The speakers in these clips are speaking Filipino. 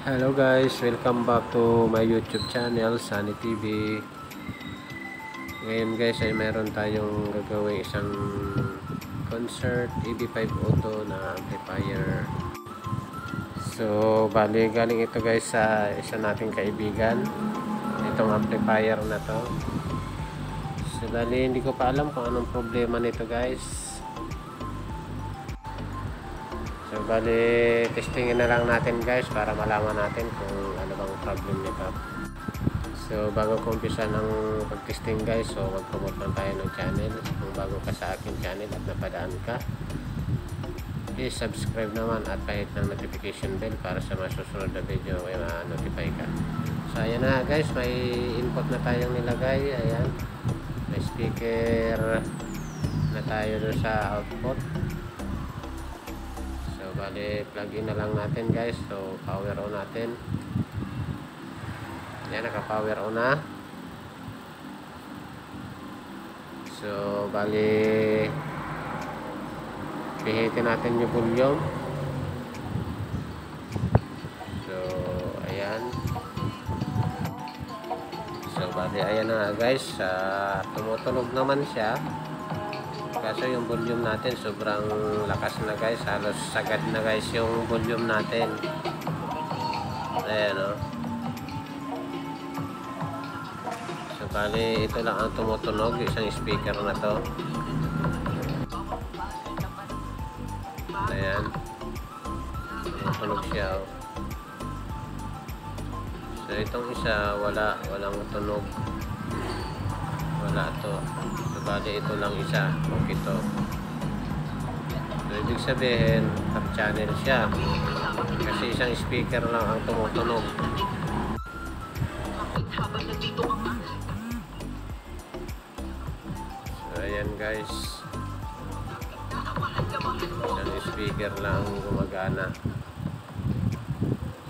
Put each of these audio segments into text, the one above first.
Hello guys, welcome back to my YouTube channel, Sunny TV. Ngayon guys ay meron tayong gagawin isang concert EB5 Auto na amplifier. So bali galing ito guys sa isa nating kaibigan, itong amplifier na to. So bali hindi ko pa alam kung anong problema nito guys. So bali testingin na lang natin guys para malaman natin kung ano bang problem nito. So bago ko umpisa ng pag-testing guys, so mag-promote lang tayo ng channel. Kung bago ka sa aking channel at napadaan ka, please subscribe naman at pahit ng notification bell para sa mga susunod na video ay ma-notify ka. So ayan na guys, may input na tayong nilagay. Ayan, may speaker na tayo doon sa output. Bali plug in na lang natin guys. So power on natin. Yan, naka power on na. So bali pihitin natin yung volume. So ayan. So bali ayan na guys, tumutunog naman siya. Kaso yung volume natin sobrang lakas na guys, halos sagad na guys yung volume natin. Ayan o. So bali ito lang ang tumutunog, isang speaker na to. Ayan, tumutunog siya o. So itong isa walang tunog, wala to. So bali ito lang isa, okay to. So ibig sabihin top channel siya kasi isang speaker lang ang tumutunog. So ayan guys, isang speaker lang ang gumagana.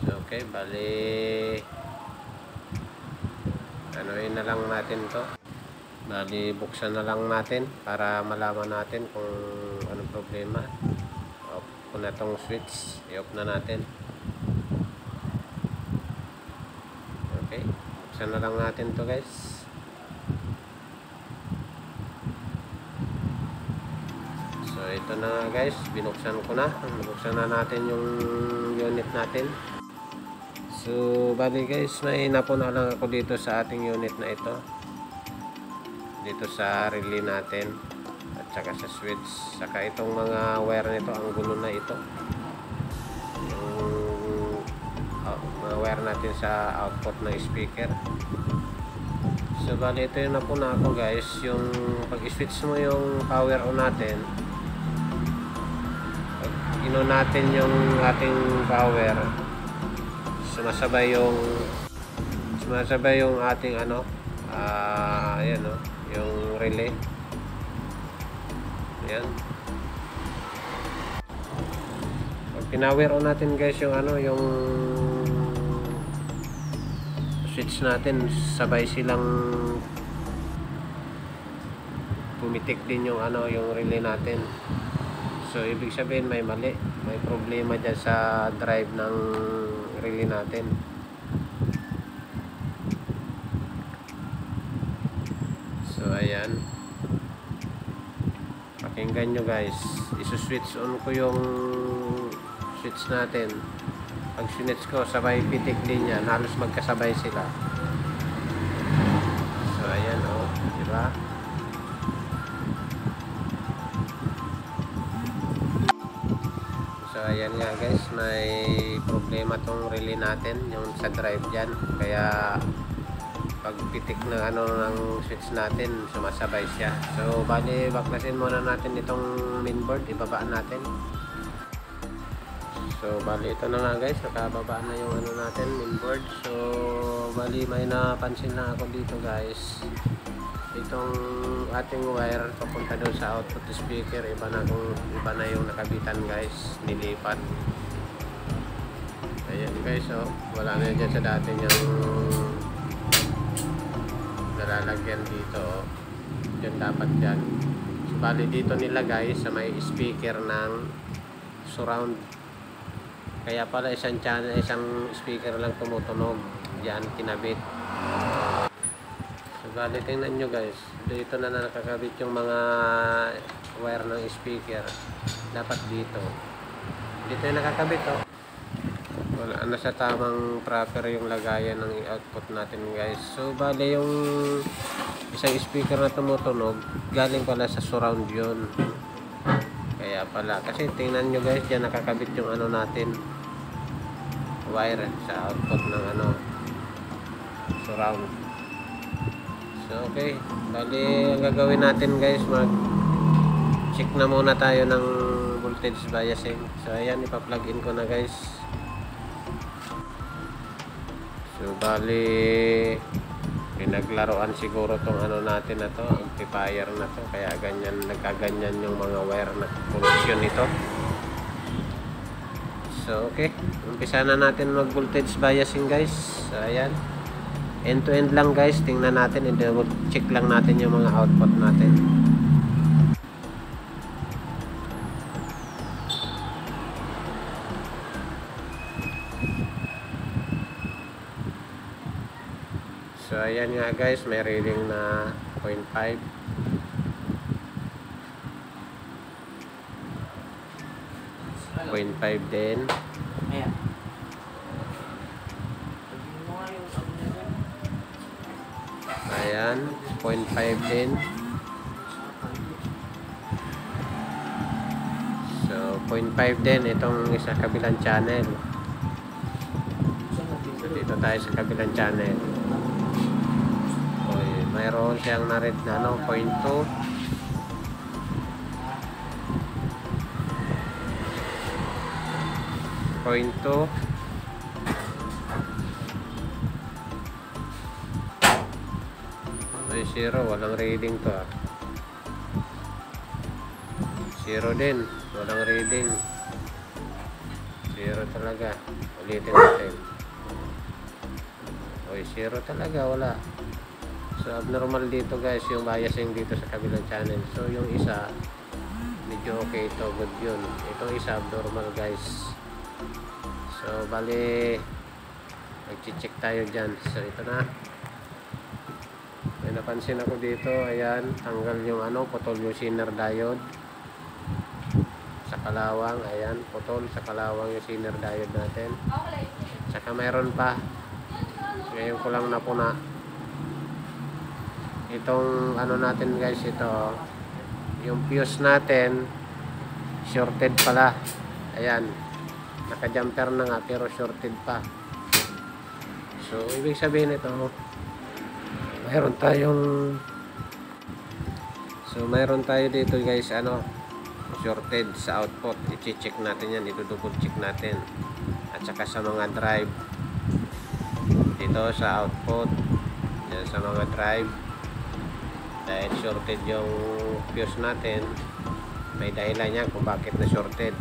So okay, bali anuhin na lang natin to. Bali buksan na lang natin para malaman natin kung anong problema. Off ko na tong switch, i-off na natin. Okay, buksan na lang natin to guys. So ito na guys, binuksan ko na. Buksan na natin yung unit natin. So bali guys, may napuna lang ako dito sa ating unit na ito, dito sa relay natin at saka sa switch, saka itong mga wire nito, ang gulo na ito, yung mga wire natin sa output ng speaker. So bali ito yung napuna ako guys, yung pag-switch mo yung power on natin, pag ino natin yung ating power, sumasabay yung ating ano, ayan o, yung relay. Ayan. Pag pinower on natin guys yung ano, yung switch natin, sabay silang pumitik din yung ano, yung relay natin. So ibig sabihin may mali, may problema dyan sa drive ng relay natin. So ayan, pakinggan nyo guys, isu-switch on ko yung switch natin. Pag switch ko, sabay pitik din yan, halos magkasabay sila. So ayan o, diba? So ayan nga guys, may problema tong relay natin, yung sa drive dyan. Kaya pag pitik ng ano ng switch natin, sumasabay siya. So bali baklasin muna natin itong mainboard, ibabaan natin. So bali ito na nga guys, nakababa na yung ano natin, mainboard. So bali may napansin lang ako dito guys, itong ating wire papunta doon sa output speaker, iba na yung nakabitan guys, nilipat. Ayan guys, oh, wala na dyan sa dati yung nalalagyan dito, oh. Diyan dapat dyan. So bali dito nilagay sa may speaker ng surround. Kaya pala isang channel, isang speaker lang tumutunog. Diyan kinabit. So bali tingnan nyo guys. Dito na nakakabit yung mga wire ng speaker. Dapat dito. Dito yung nakakabit oh. Wala na sa tamang proper yung lagayan ng output natin guys. So bali yung isang speaker na tumutunog galing pala sa surround yun. Kaya pala kasi tingnan nyo guys, diyan nakakabit yung ano natin, wire sa output ng ano surround. So okay, bali ang gagawin natin guys, mag check na muna tayo ng voltage biasing. So ayan, ipa-plug in ko na guys. So bali pinaglaruan siguro tong ano natin na to, amplifier na to, kaya ganyan, nagkaganyan yung mga wire na connection nito. So okay, umpisa na natin mag voltage biasing guys. So ayan, end to end lang guys, tingnan natin, i-double check lang natin yung mga output natin. So ayan nga guys, may reading na 0.5. din. Ayan, 0.5 din. So 0.5 din itong isa kabilang channel. So dito tayo sa kabilang channel. Mayroon siyang na-read na ano, 0.2. May 0, walang reading to ah. 0 din, walang reading. 0 talaga. Ulitin natin. Oy, 0 talaga, wala. So abnormal dito guys yung biasing dito sa kabilang channel. So yung isa medyo okay, ito good yun. Itong isa abnormal guys. So bali mag-check tayo dyan. So ito na, may napansin ako dito. Ayan, tanggal yung ano, putol yung Zener diode sa kalawang. Ayan, putol sa kalawang yung Zener diode natin. Saka mayroon pa, ngayon ko lang napuna itong ano natin guys, ito yung fuse natin shorted pala. Ayan, naka-jumper na nga pero shorted pa. So ibig sabihin ito, mayroon tayo dito guys, ano, shorted sa output. I-check natin yan, i-double check natin. At saka sa mga drive dito sa output, yan sa mga drive, dahil shorted yung fuse natin, may dahilan yan kung bakit na shorted.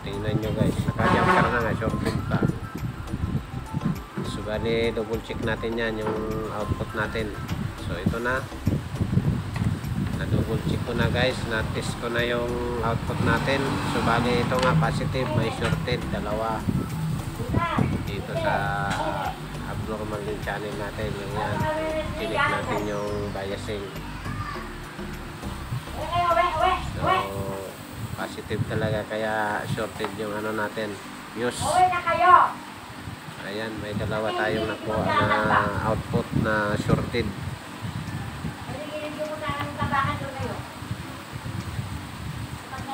Tingnan nyo guys, naka-jumper na nga, shorted pa. So bali double check natin yan yung output natin. So ito na, na-double check ko na guys, na-test ko na yung output natin. So bali ito nga positive, may shorted, dalawa dito sa abnormal yung channel natin. Yung yan, tinik natin yung biasing. So positive talaga, kaya shorted yung ano natin, fuse. Ayan, may dalawa tayong nakuha na output na shorted.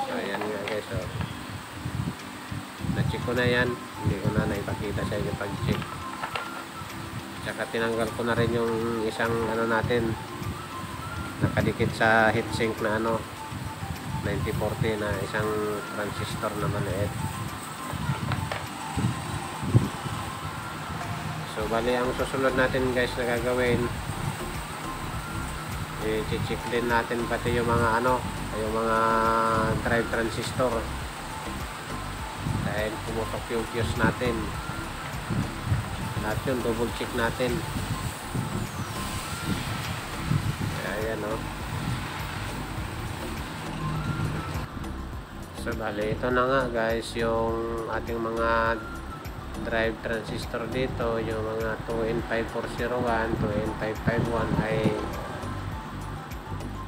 So ayan nga guys, so na-check ko na yan, hindi ko na naipakita sa inyo pag-check. Tsaka tinanggal ko na rin yung isang ano natin, nakadikit sa heatsink na ano 9040 na isang transistor na maliit. So bali ang susunod natin guys na gagawin, i-check din natin pati yung mga ano, yung mga drive transistor, dahil pumutok yung fuse natin. Lahat yun double check natin. Ayan o. So bali ito na nga guys yung ating mga drive transistor dito, yung mga 2N5401, 2N551 ay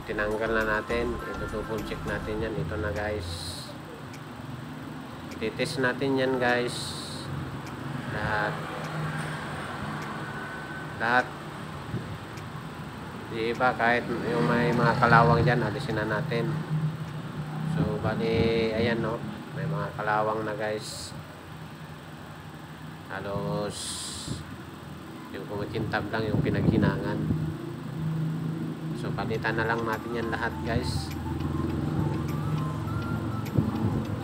tinanggal na natin. Ito double check natin yan. Ito na guys, titest natin yan guys, lahat di iba, kahit yung may mga kalawang dyan alisin na natin. So bali ayan no, may mga kalawang na guys, halos yung kumakintab lang yung pinaghinangan. So palitan na lang natin yan lahat guys.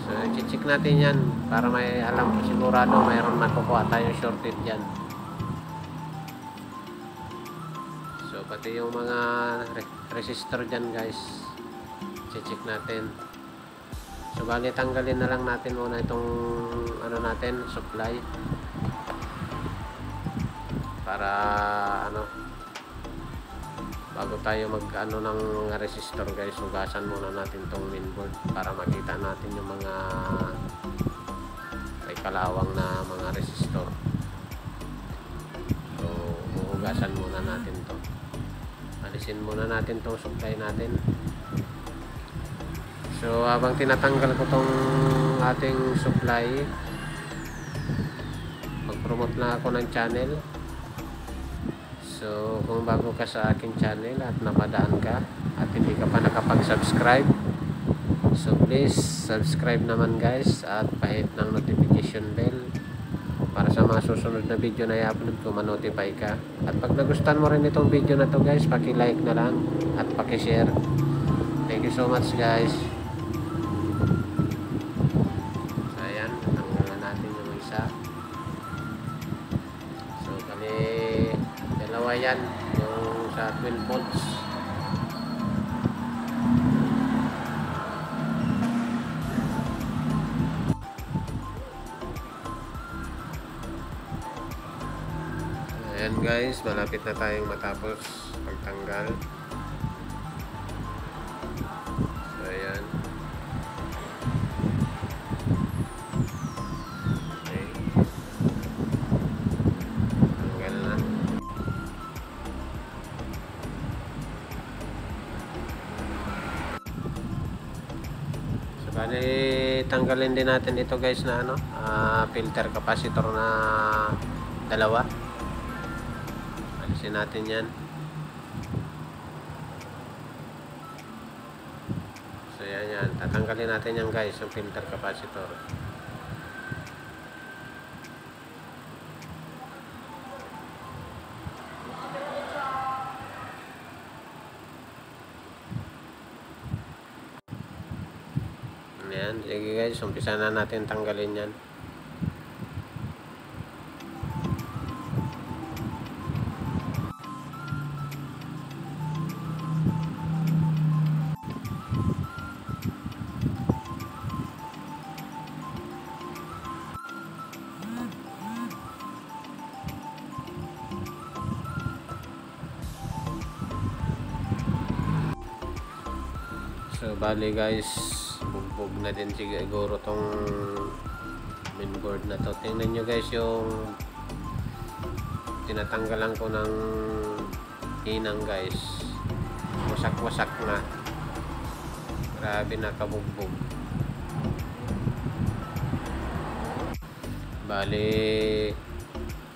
So i-check natin yan para may alam, sigurado mayroon makukuha tayong shorted dyan. So pati yung mga resistor dyan guys, i-check natin. So bali tanggalin na lang natin muna itong ano natin, supply, para ano, bago tayo mag ano ng mga resistor guys, hugasan muna natin tong mainboard para makita natin yung mga may kalawang na mga resistor. So hugasan muna natin to, alisin muna natin tong supply natin. So habang tinatanggal ko tong ating supply, mag-promote lang ako ng channel. So kung bago ka sa aking channel at napadaan ka at hindi ka pa nakapag-subscribe, so please subscribe naman guys at pahit ng notification bell para sa mga susunod na video na i-upload ko, ma-notify ka. At pag nagustuhan mo rin itong video na to guys, paki-like na lang at paki-share. Thank you so much guys. So ayan, tanggalan natin yung isa. So bali dalawa yan, yung sa 12 volts. Ayan guys, malapit na tayong matapos pagtanggal. So ayan, okay, tanggal na. So bali tanggalin din natin ito guys na ano, filter capacitor na dalawa. Alisin natin yan. So yan, tatanggalin natin yan guys, yung filter capacitor. Yan, sige guys, umpisa na natin tanggalin yan. So bali guys, bugbog na din siguro tong mainboard na to. Tingnan nyo guys, yung tinatanggalan ko ng inang guys, wasak-wasak na. Grabe, nakabugbog.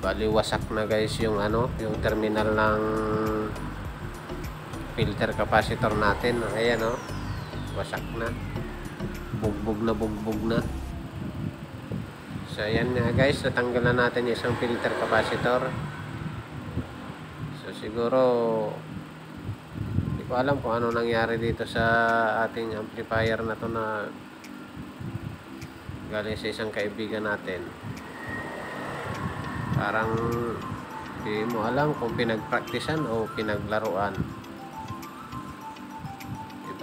Bali wasak na guys yung ano, yung terminal ng filter capacitor natin. Ayan oh, wasak na, bugbog na. So ayan nga guys, natanggal na natin yung isang filter capacitor. So siguro hindi ko alam kung ano nangyari dito sa ating amplifier na to, na galing sa isang kaibigan natin. Parang hindi mo alam kung pinagpraktisan o pinaglaruan.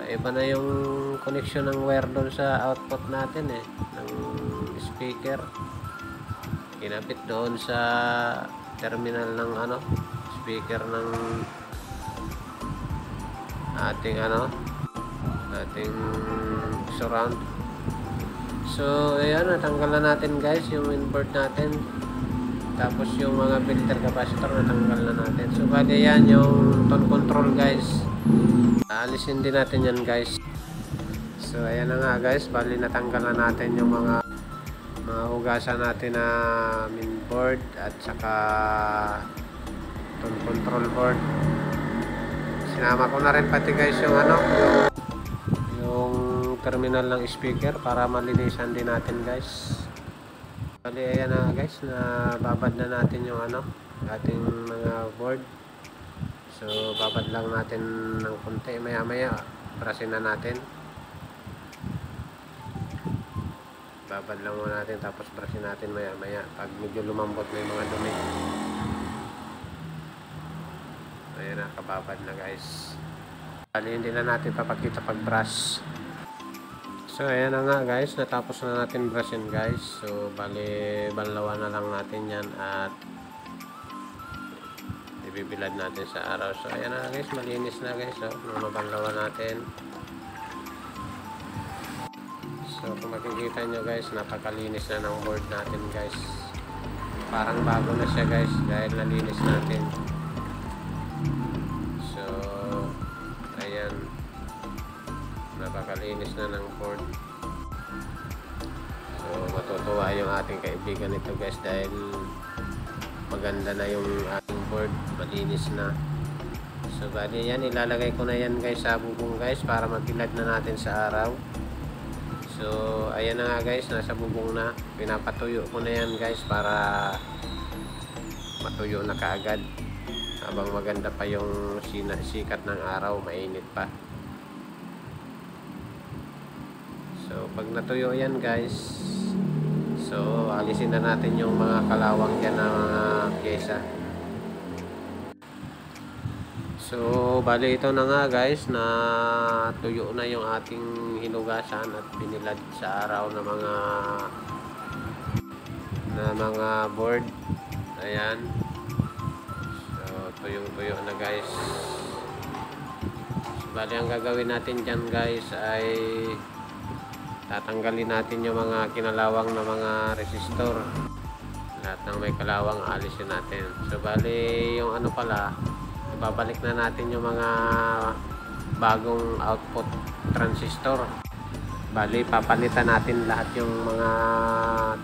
Iba na yung connection ng wire doon sa output natin ng speaker. Kinapit doon sa terminal ng ano, speaker ng ating surround. So ayan, natanggal na natin guys yung inboard natin. Tapos yung mga filter capacitor natanggal na natin. So bali yan yung tone control guys. Aalisin din natin yan guys. So ayan na nga guys, bali natanggal na natin yung mga hugasan natin na mainboard at saka tone control board. Sinama ko na rin pati guys yung yung terminal ng speaker para malinisan din natin guys. Bali ayan na guys, nababad na natin yung ating mga board. So babad lang natin ng konti, maya maya brasin na natin. Babad lang muna natin tapos brasin natin maya maya pag medyo lumambot na yung mga dumi. Ayan na, kababad na guys. Bali hindi na natin papakita pag brush. So ayan na nga guys, natapos na natin brushin guys. So bali banlawan na lang natin yan at ibibilad natin sa araw. So ayan na guys, malinis na guys. So nabanlawan natin. So kung makikita nyo guys, napakalinis na ng board natin guys. Parang bago na siya guys dahil nalinis natin. So ayan, napakalinis na ng board. So matutuwa yung ating kaibigan nito guys dahil maganda na yung ating board, malinis na. So bali yan, ilalagay ko na yan guys sa bubong guys para mabilad na natin sa araw. So ayan na nga guys, nasa bubong na. Pinapatuyo ko na yan guys para matuyo na kaagad habang maganda pa yung sikat ng araw, mainit pa. So pag natuyo yan guys, so alisin na natin yung mga kalawang dyan na mga pyesa. So bali ito na nga guys, na tuyo na yung ating hinugasan at binilad sa araw na mga board. Ayan, so tuyong-tuyo na guys. So bali ang gagawin natin dyan guys ay tatanggalin natin yung mga kinalawang na mga resistor. Lahat ng may kalawang alisin natin. So bali yung pala, babalik na natin yung mga bagong output transistor. Bali papalitan natin lahat yung mga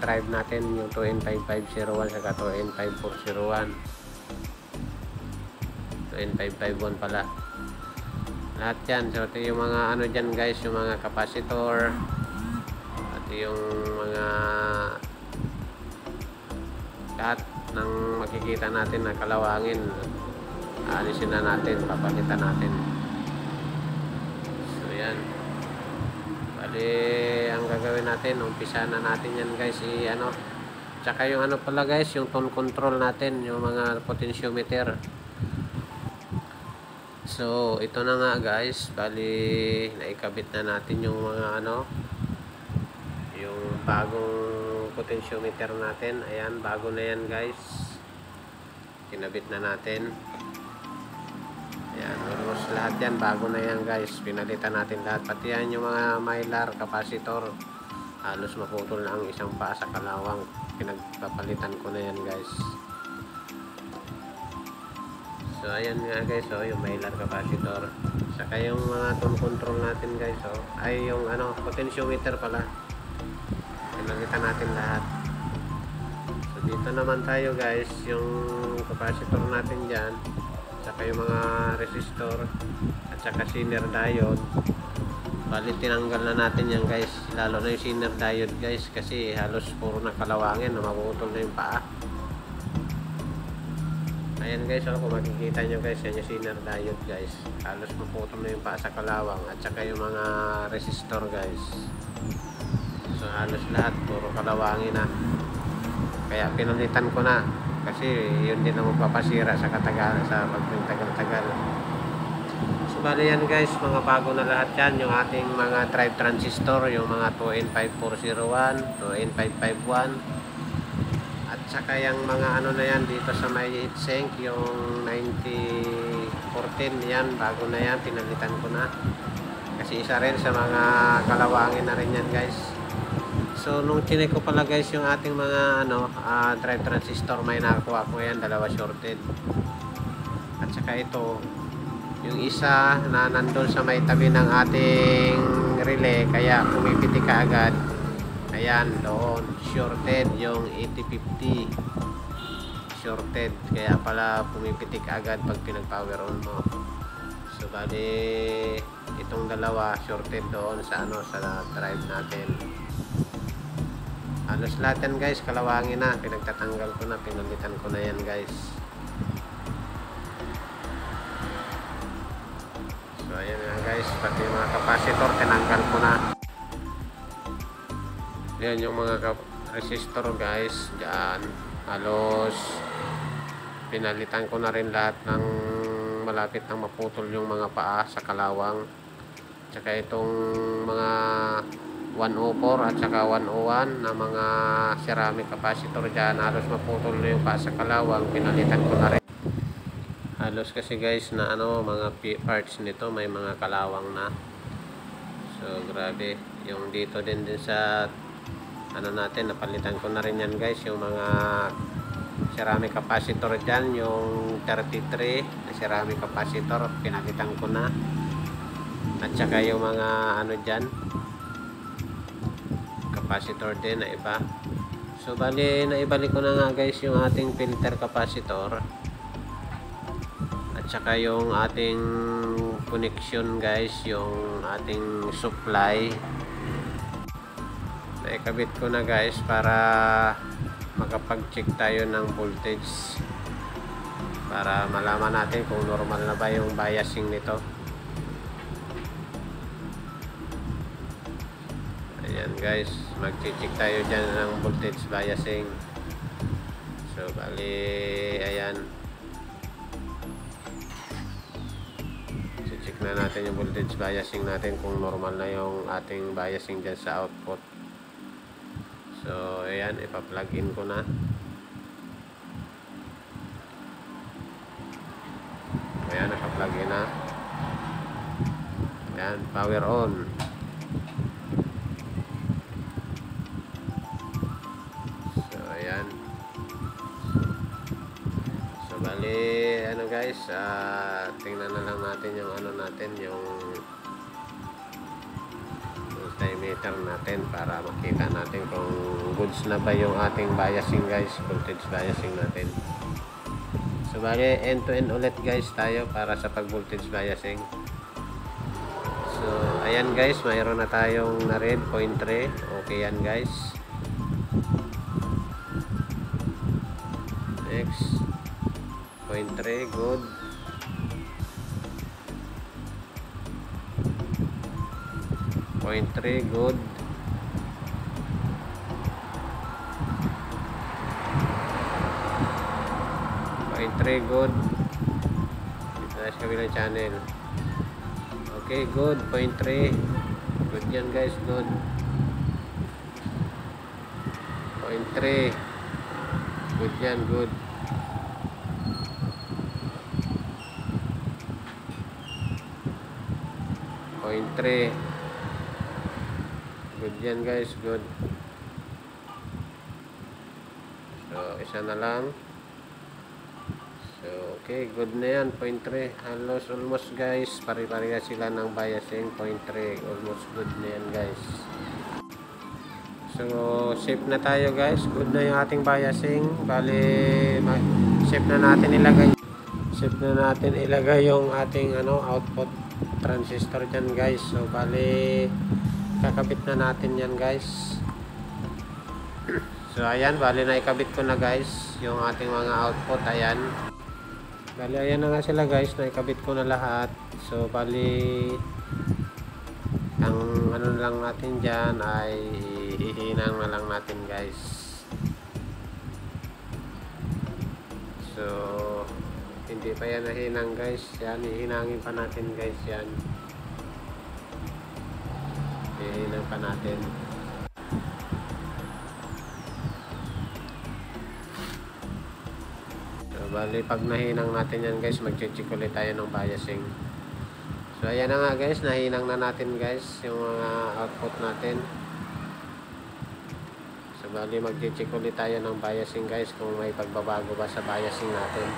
drive natin, yung 2N5501 saka 2N5401, 2N551 pala, lahat yan. So ito yung mga dyan guys, yung mga capacitor at yung mga lahat ng makikita natin na kalawangin, alisin na natin, papalitan natin. So yan, bali ang gagawin natin, umpisa na natin yan guys, tsaka yung pala guys, yung tone control natin, yung mga potentiometer. So ito na nga guys, bali naikabit na natin yung mga yung bagong potentiometer natin. Ayan, bago na yan guys, kinabit na natin. Ayan, almost lahat yan bago na yan guys, pinalitan natin lahat, pati yan yung mga mylar, capacitor, halos maputol na ang isang paa sa kalawang, pinagpapalitan ko na yan guys. So ayan nga guys, yung mylar, capacitor, saka yung mga tone control natin guys, ay yung potentiometer pala, pinalitan natin lahat. So dito naman tayo guys, yung capacitor natin dyan, saka yung mga resistor at saka zener diode, bali tinanggal na natin yan guys, lalo na yung zener diode guys kasi halos puro nakalawangin, mapuputol na yung paa. Ayan guys, kung makikita nyo guys, yan yung zener diode guys, halos mapuputol na yung paa sa kalawang, at saka yung mga resistor guys. So halos lahat puro kalawangin na, kaya pinalitan ko na kasi yun din ang magpapasira sa katagalan, sa pagtagal-tagal. So bali yan guys, mga bago na lahat yan, yung ating mga drive transistor, yung mga 2N5401, 2N551, at saka yung mga na yan dito sa may heatsink, yung 9014, yan bago na yan, pinalitan ko na kasi isa rin sa mga kalawangin na rin yan guys. So nung chinek ko pala guys yung ating mga drive transistor, may nakakuha ko yan, dalawa shorted. At saka ito, yung isa na nandun sa may tabi ng ating relay, kaya pumipitik ka agad. Ayan, doon, shorted yung 8050. Shorted, kaya pala pumipitik agad pag pinag-power on mo. So bali, itong dalawa shorted doon sa sa drive natin. Halos lahat yan guys, kalawangin na. Pinagtatanggal ko na, pinalitan ko na yan guys. So ayan na guys, pati mga capacitor tinanggal ko na. Yan yung mga resistor guys, dyan. Halos pinalitan ko na rin lahat ng malapit nang maputol yung mga paa sa kalawang. Tsaka itong mga 104 at saka 101 na mga ceramic capacitor dyan, halos maputol na yung paa sa kalawang, pinalitan ko na rin. Halos kasi guys na mga parts nito may mga kalawang na. So grabe, yung dito din sa natin, napalitan ko na rin yan guys, yung mga ceramic capacitor dyan, yung 33 na ceramic capacitor, pinalitan ko na. At saka yung mga dyan, capacitor din na iba. So bali, naibalik ko na nga guys yung ating filter capacitor. At saka yung ating connection guys, yung ating supply. Naikabit ko na guys para makapag-check tayo ng voltage, para malaman natin kung normal na ba yung biasing nito. Ayan guys, mag-check tayo dyan ng voltage biasing. So bali, ayan, check na natin yung voltage biasing natin kung normal na yung ating biasing dyan sa output. So ayan, ipa-plug in ko na. Ayan, naka-plug in na. Ayan, power on. So ayan. So bali, guys, tingnan na lang natin yung natin, yung multimeter natin para makita natin kung goods na ba yung ating biasing guys, voltage biasing natin. So bali, end to end ulit guys tayo para sa pag voltage biasing. So ayan guys, mayroon na tayong na red 0.3. Okay yan guys. Next 0.3, good. Point 3, good. Point 3, good. Dito na sa kabilang channel. Okay, good. Point 3. Good yan guys, good. Point 3. Good yan, good. Point 3. Good yan guys, good. So isa na lang. So okay, good na yan, 0.3. Halos almost guys, pare-pareha sila ng biasing, 0.3. Almost good na yan guys. So safe na tayo guys, good na yung ating biasing. Bali, safe na natin ilagay. Safe na natin ilagay yung ating output transistor dyan guys. So bali, kakabit na natin yan guys. So ayan, bali na ikabit ko na guys yung ating mga output. Ayan, bali ayan na nga sila guys, na ikabit ko na lahat. So bali, ang lang natin dyan ay hihinang na lang natin guys. So hindi pa yan nahinang guys, yan hihinangin pa natin guys. Yan hihinang pa natin. So bali, pag nahinang natin yan guys, mag-check ulit tayo ng biasing. So ayan na nga guys, nahinang na natin guys yung mga output natin. So bali mag-check ulit tayo ng biasing guys kung may pagbabago ba sa biasing natin.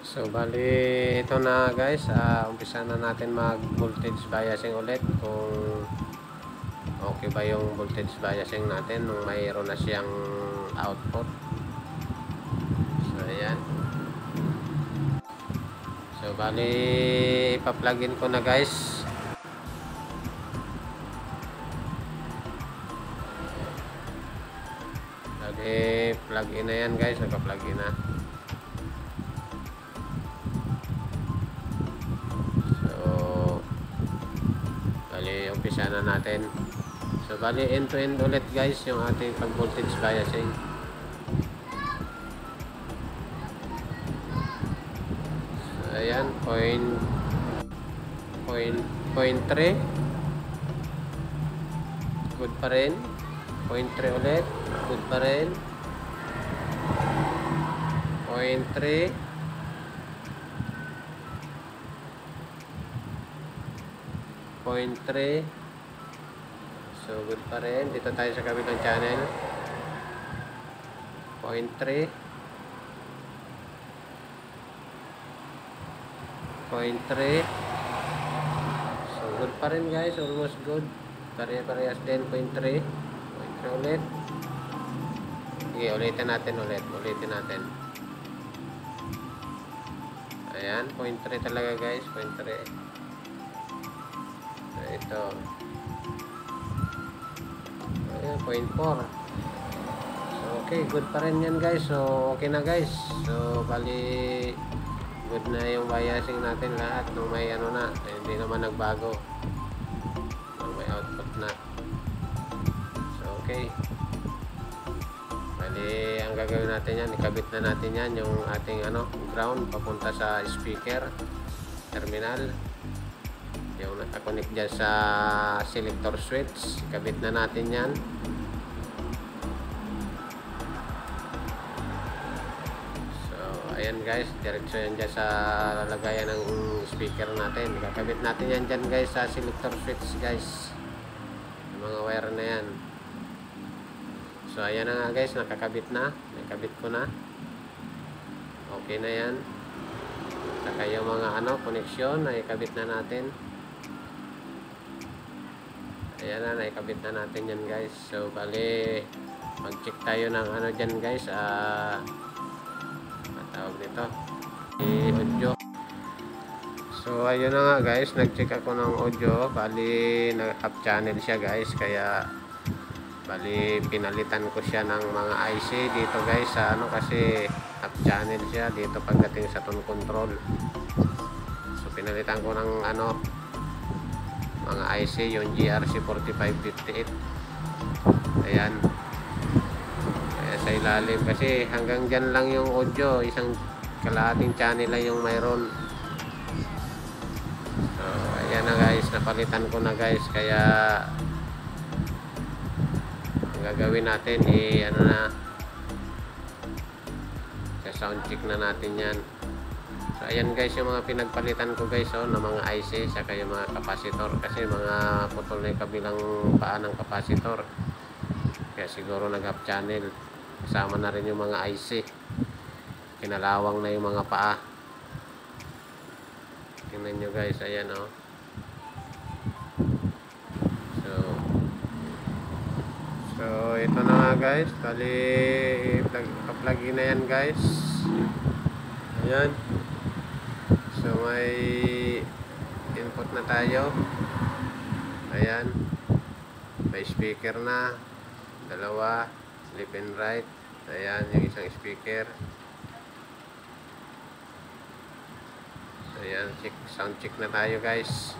So bali ito na guys, umpisa na natin mag voltage biasing ulit kung okay ba yung voltage biasing natin nung mayroon na siyang output. So ayan. So bali ipa-plugin ko na guys. Bali plug-in na yan guys, naka-plug-in na. Umpisa na natin. So bali end to end ulit guys yung ating pag voltage biasing. So ayan, point 3 good pa rin, 0.3 ulit good pa rin, 0.3 0.3. So good pa rin. Dito tayo sa kabilang channel. 0.3 0.3. So good pa rin guys, almost good. Pare-parehas din 0.3 ulit. Sige, ulitin natin ulit. Ulitin natin. Ayan, 0.3 talaga guys, 0.3. Ito. Ayan, 0.4. So, okay, good pa rin yan guys. So, okay na guys. So, bali good na yung biasing natin lahat nung may ano na. Hindi naman nagbago. Nung may output na. So, okay. Bali, ang gagawin natin yan, ikabit na natin yan yung ating ano, ground papunta sa speaker terminal. Yung nakakonect dyan sa selector switch, kabit na natin yan. So ayan guys, diretso yan dyan sa lalagayan ng speaker natin. Kakabit natin yan dyan guys sa selector switch guys, yung mga wire na yan. So ayan na nga guys, nakakabit na, nakabit ko na, okay na yan. Saka yung mga ano, connection ay kabit na natin. Ayan na, naikabit na natin yan guys. So bali mag-check tayo ng ano dyan guys, matawag nito, audio. So ayun na nga guys, nag-check ako ng audio. Bali half channel siya guys, kaya bali pinalitan ko siya ng mga IC dito guys sa ano, kasi half channel siya dito pagdating sa tone control. So pinalitan ko ng ano, mga IC, yung GRC4558. Ayan. Kaya sa ilalim kasi hanggang dyan lang yung audio, isang kalahating channel lang yung mayroon. So ayan na guys, napalitan ko na guys. Kaya ang gagawin natin ano na, sa sound check na natin yan. So ayan guys yung mga pinagpalitan ko guys, ng mga IC saka yung mga capacitor, kasi mga putol na yung kabilang paa ng capacitor, kaya siguro nag half channel. Kasama na rin yung mga IC, kinalawang na yung mga paa. Tingnan nyo guys, ayan so ito na nga guys, bali plug in na yan guys. Ayan. So may input na tayo. Ayan. May speaker na. Dalawa. Left and right. Ayan yung isang speaker. So ayan, sound check na tayo guys.